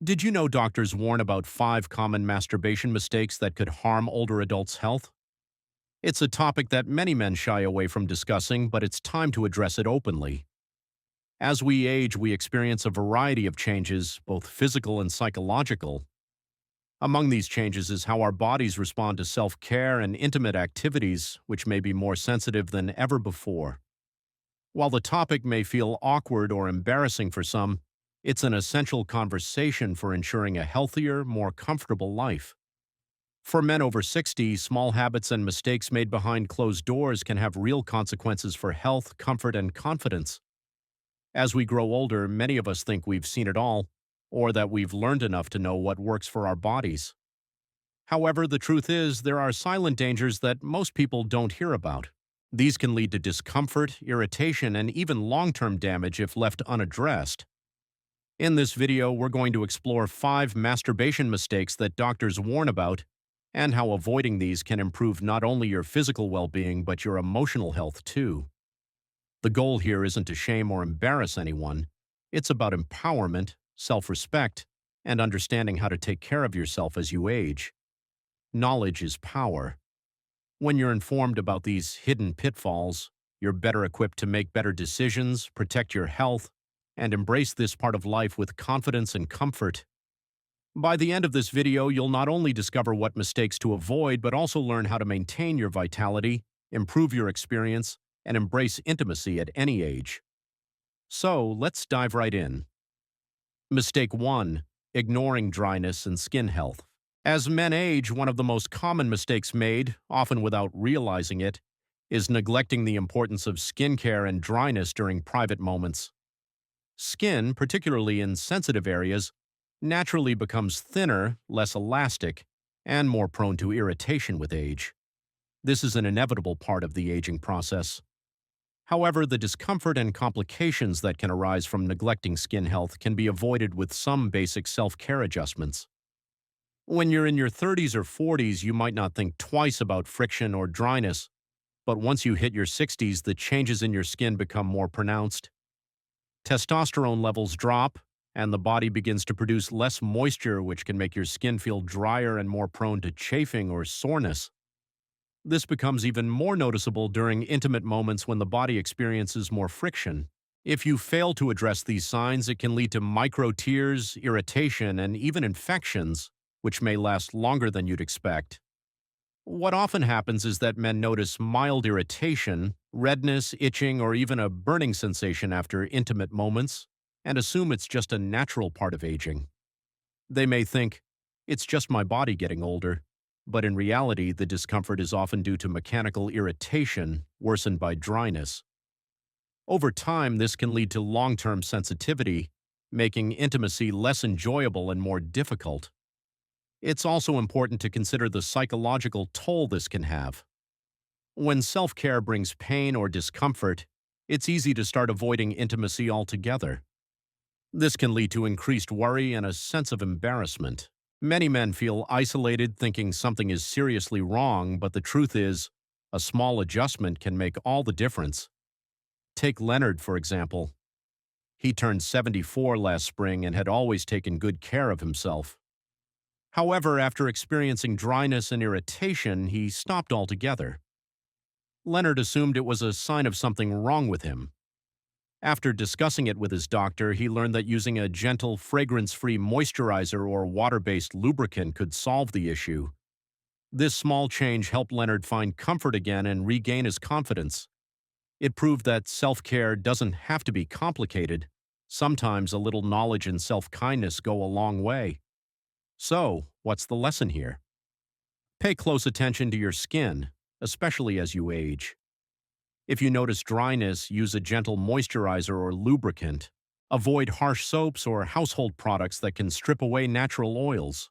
Did you know doctors warn about 5 common masturbation mistakes that could harm older adults' health? It's a topic that many men shy away from discussing, but it's time to address it openly. As we age, we experience a variety of changes, both physical and psychological. Among these changes is how our bodies respond to self-care and intimate activities, which may be more sensitive than ever before. While the topic may feel awkward or embarrassing for some, it's an essential conversation for ensuring a healthier, more comfortable life. For men over 60, small habits and mistakes made behind closed doors can have real consequences for health, comfort, and confidence. As we grow older, many of us think we've seen it all, or that we've learned enough to know what works for our bodies. However, the truth is, there are silent dangers that most people don't hear about. These can lead to discomfort, irritation, and even long-term damage if left unaddressed. In this video, we're going to explore 5 masturbation mistakes that doctors warn about and how avoiding these can improve not only your physical well-being but your emotional health too. The goal here isn't to shame or embarrass anyone. It's about empowerment, self-respect, and understanding how to take care of yourself as you age. Knowledge is power. When you're informed about these hidden pitfalls, you're better equipped to make better decisions, protect your health, and embrace this part of life with confidence and comfort. By the end of this video, you'll not only discover what mistakes to avoid, but also learn how to maintain your vitality, improve your experience, and embrace intimacy at any age. So, let's dive right in. Mistake 1. Ignoring dryness and skin health. As men age, one of the most common mistakes made, often without realizing it, is neglecting the importance of skincare and dryness during private moments. Skin, particularly in sensitive areas, naturally becomes thinner, less elastic, and more prone to irritation with age. This is an inevitable part of the aging process. However, the discomfort and complications that can arise from neglecting skin health can be avoided with some basic self-care adjustments. When you're in your 30s or 40s, you might not think twice about friction or dryness, but once you hit your 60s, the changes in your skin become more pronounced. Testosterone levels drop, and the body begins to produce less moisture, which can make your skin feel drier and more prone to chafing or soreness. This becomes even more noticeable during intimate moments when the body experiences more friction. If you fail to address these signs, it can lead to micro tears, irritation, and even infections, which may last longer than you'd expect. What often happens is that men notice mild irritation, redness, itching, or even a burning sensation after intimate moments, and assume it's just a natural part of aging. They may think, it's just my body getting older, but in reality, the discomfort is often due to mechanical irritation worsened by dryness. Over time, this can lead to long-term sensitivity, making intimacy less enjoyable and more difficult. It's also important to consider the psychological toll this can have. When self-care brings pain or discomfort, it's easy to start avoiding intimacy altogether. This can lead to increased worry and a sense of embarrassment. Many men feel isolated, thinking something is seriously wrong, but the truth is, a small adjustment can make all the difference. Take Leonard, for example. He turned 74 last spring and had always taken good care of himself. However, after experiencing dryness and irritation, he stopped altogether. Leonard assumed it was a sign of something wrong with him. After discussing it with his doctor, he learned that using a gentle, fragrance-free moisturizer or water-based lubricant could solve the issue. This small change helped Leonard find comfort again and regain his confidence. It proved that self-care doesn't have to be complicated. Sometimes a little knowledge and self-kindness go a long way. So, what's the lesson here? Pay close attention to your skin, especially as you age. If you notice dryness, use a gentle moisturizer or lubricant. Avoid harsh soaps or household products that can strip away natural oils.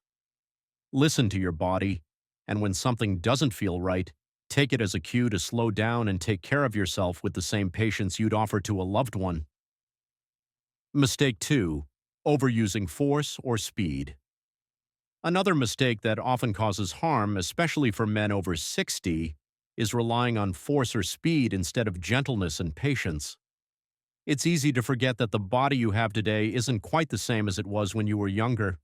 Listen to your body, and when something doesn't feel right, take it as a cue to slow down and take care of yourself with the same patience you'd offer to a loved one. Mistake 2. Overusing force or speed. Another mistake that often causes harm, especially for men over 60, is relying on force or speed instead of gentleness and patience. It's easy to forget that the body you have today isn't quite the same as it was when you were younger.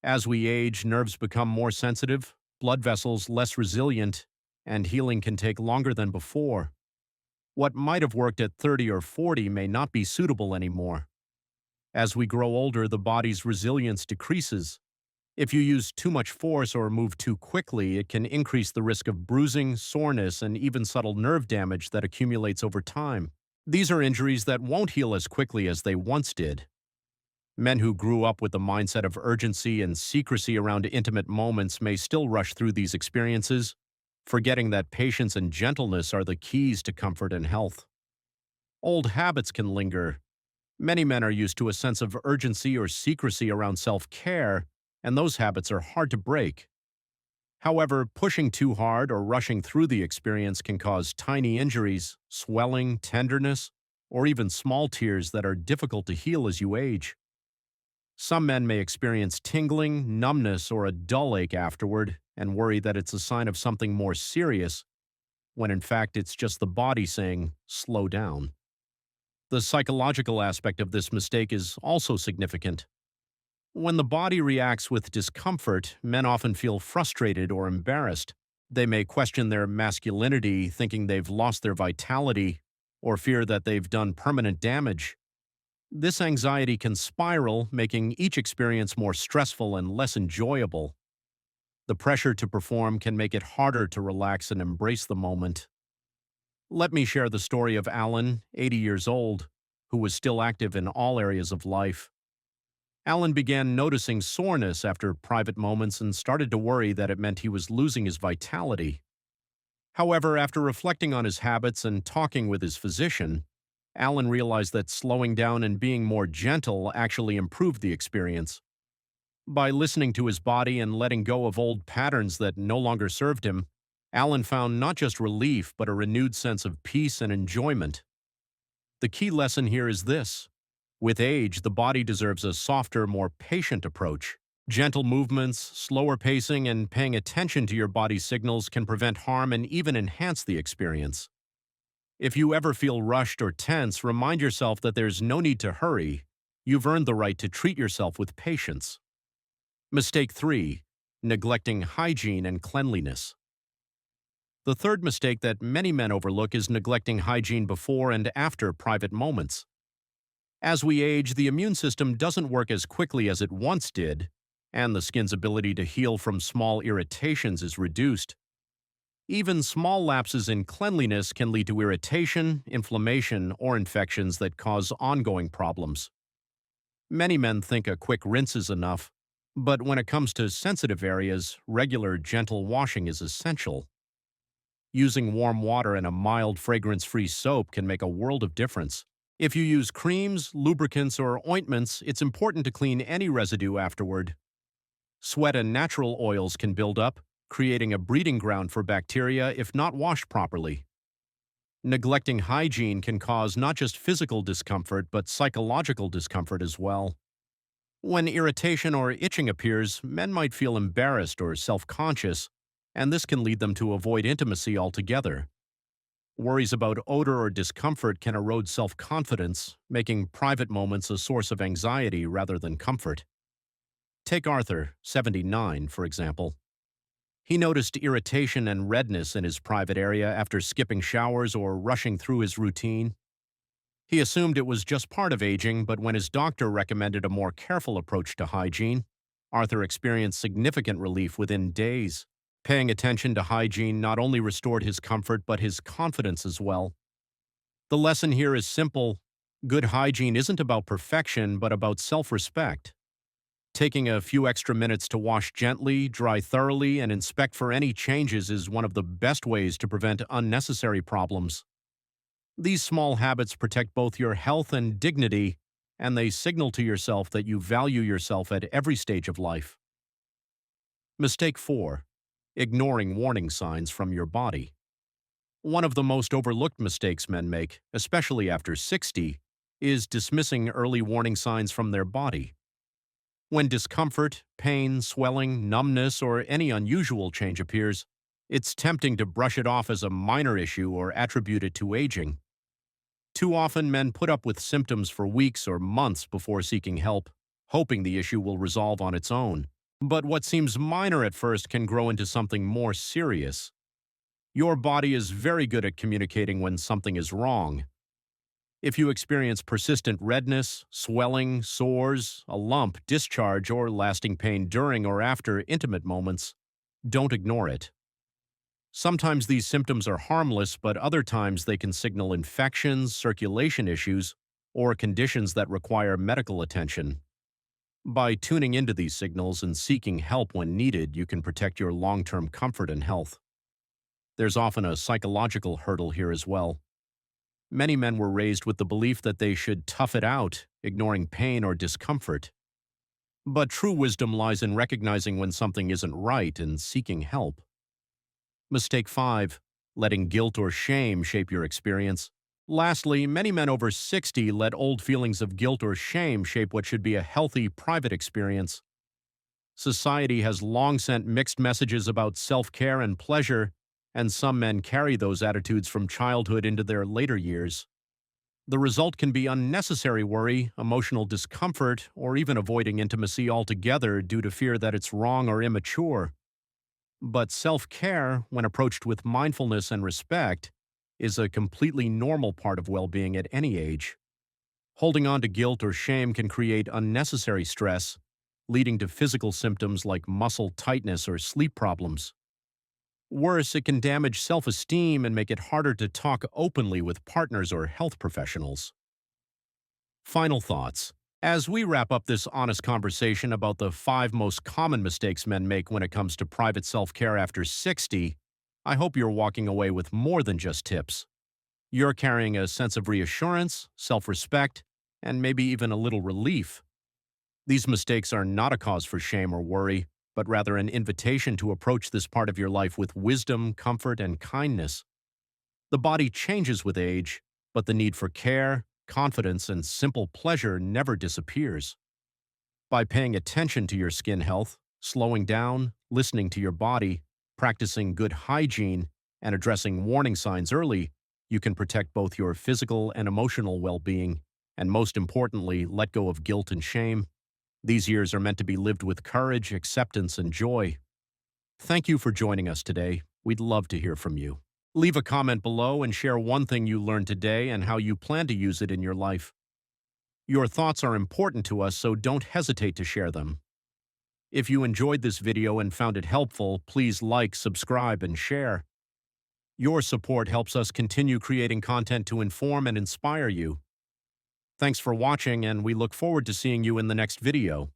As we age, nerves become more sensitive, blood vessels less resilient, and healing can take longer than before. What might have worked at 30 or 40 may not be suitable anymore. As we grow older, the body's resilience decreases. If you use too much force or move too quickly, it can increase the risk of bruising, soreness, and even subtle nerve damage that accumulates over time. These are injuries that won't heal as quickly as they once did. Men who grew up with the mindset of urgency and secrecy around intimate moments may still rush through these experiences, forgetting that patience and gentleness are the keys to comfort and health. Old habits can linger. Many men are used to a sense of urgency or secrecy around self-care, and those habits are hard to break. However, pushing too hard or rushing through the experience can cause tiny injuries, swelling, tenderness, or even small tears that are difficult to heal as you age. Some men may experience tingling, numbness, or a dull ache afterward and worry that it's a sign of something more serious, when in fact it's just the body saying, slow down. The psychological aspect of this mistake is also significant. When the body reacts with discomfort, men often feel frustrated or embarrassed. They may question their masculinity, thinking they've lost their vitality, or fear that they've done permanent damage. This anxiety can spiral, making each experience more stressful and less enjoyable. The pressure to perform can make it harder to relax and embrace the moment. Let me share the story of Alan, 80 years old, who was still active in all areas of life. Alan began noticing soreness after private moments and started to worry that it meant he was losing his vitality. However, after reflecting on his habits and talking with his physician, Alan realized that slowing down and being more gentle actually improved the experience. By listening to his body and letting go of old patterns that no longer served him, Alan found not just relief but a renewed sense of peace and enjoyment. The key lesson here is this: with age, the body deserves a softer, more patient approach. Gentle movements, slower pacing, and paying attention to your body's signals can prevent harm and even enhance the experience. If you ever feel rushed or tense, remind yourself that there's no need to hurry. You've earned the right to treat yourself with patience. Mistake 3. Neglecting hygiene and cleanliness. The third mistake that many men overlook is neglecting hygiene before and after private moments. As we age, the immune system doesn't work as quickly as it once did, and the skin's ability to heal from small irritations is reduced. Even small lapses in cleanliness can lead to irritation, inflammation, or infections that cause ongoing problems. Many men think a quick rinse is enough, but when it comes to sensitive areas, regular, gentle washing is essential. Using warm water and a mild, fragrance-free soap can make a world of difference. If you use creams, lubricants, or ointments, it's important to clean any residue afterward. Sweat and natural oils can build up, creating a breeding ground for bacteria if not washed properly. Neglecting hygiene can cause not just physical discomfort but psychological discomfort as well. When irritation or itching appears, men might feel embarrassed or self-conscious, and this can lead them to avoid intimacy altogether. Worries about odor or discomfort can erode self-confidence, making private moments a source of anxiety rather than comfort. Take Arthur, 79, for example. He noticed irritation and redness in his private area after skipping showers or rushing through his routine. He assumed it was just part of aging, but when his doctor recommended a more careful approach to hygiene, Arthur experienced significant relief within days. Paying attention to hygiene not only restored his comfort but his confidence as well. The lesson here is simple: good hygiene isn't about perfection but about self-respect. Taking a few extra minutes to wash gently, dry thoroughly, and inspect for any changes is one of the best ways to prevent unnecessary problems. These small habits protect both your health and dignity, and they signal to yourself that you value yourself at every stage of life. Mistake 4. Ignoring warning signs from your body. One of the most overlooked mistakes men make, especially after 60, is dismissing early warning signs from their body. When discomfort, pain, swelling, numbness, or any unusual change appears, it's tempting to brush it off as a minor issue or attribute it to aging. Too often, men put up with symptoms for weeks or months before seeking help, hoping the issue will resolve on its own. But what seems minor at first can grow into something more serious. Your body is very good at communicating when something is wrong. If you experience persistent redness, swelling, sores, a lump, discharge, or lasting pain during or after intimate moments, don't ignore it. Sometimes these symptoms are harmless, but other times they can signal infections, circulation issues, or conditions that require medical attention. By tuning into these signals and seeking help when needed, you can protect your long-term comfort and health. There's often a psychological hurdle here as well. Many men were raised with the belief that they should tough it out, ignoring pain or discomfort. But true wisdom lies in recognizing when something isn't right and seeking help. Mistake 5. Letting guilt or shame shape your experience. Lastly, many men over 60 let old feelings of guilt or shame shape what should be a healthy, private experience. Society has long sent mixed messages about self-care and pleasure, and some men carry those attitudes from childhood into their later years. The result can be unnecessary worry, emotional discomfort, or even avoiding intimacy altogether due to fear that it's wrong or immature. But self-care, when approached with mindfulness and respect, is a completely normal part of well-being at any age. Holding on to guilt or shame can create unnecessary stress, leading to physical symptoms like muscle tightness or sleep problems. Worse, it can damage self-esteem and make it harder to talk openly with partners or health professionals. Final thoughts. As we wrap up this honest conversation about the 5 most common mistakes men make when it comes to private self-care after 60, I hope you're walking away with more than just tips. You're carrying a sense of reassurance, self-respect, and maybe even a little relief. These mistakes are not a cause for shame or worry, but rather an invitation to approach this part of your life with wisdom, comfort, and kindness. The body changes with age, but the need for care, confidence, and simple pleasure never disappears. By paying attention to your skin health, slowing down, listening to your body, practicing good hygiene, and addressing warning signs early, you can protect both your physical and emotional well-being, and most importantly, let go of guilt and shame. These years are meant to be lived with courage, acceptance, and joy. Thank you for joining us today. We'd love to hear from you. Leave a comment below and share one thing you learned today and how you plan to use it in your life. Your thoughts are important to us, so don't hesitate to share them. If you enjoyed this video and found it helpful, please like, subscribe, and share. Your support helps us continue creating content to inform and inspire you. Thanks for watching, and we look forward to seeing you in the next video.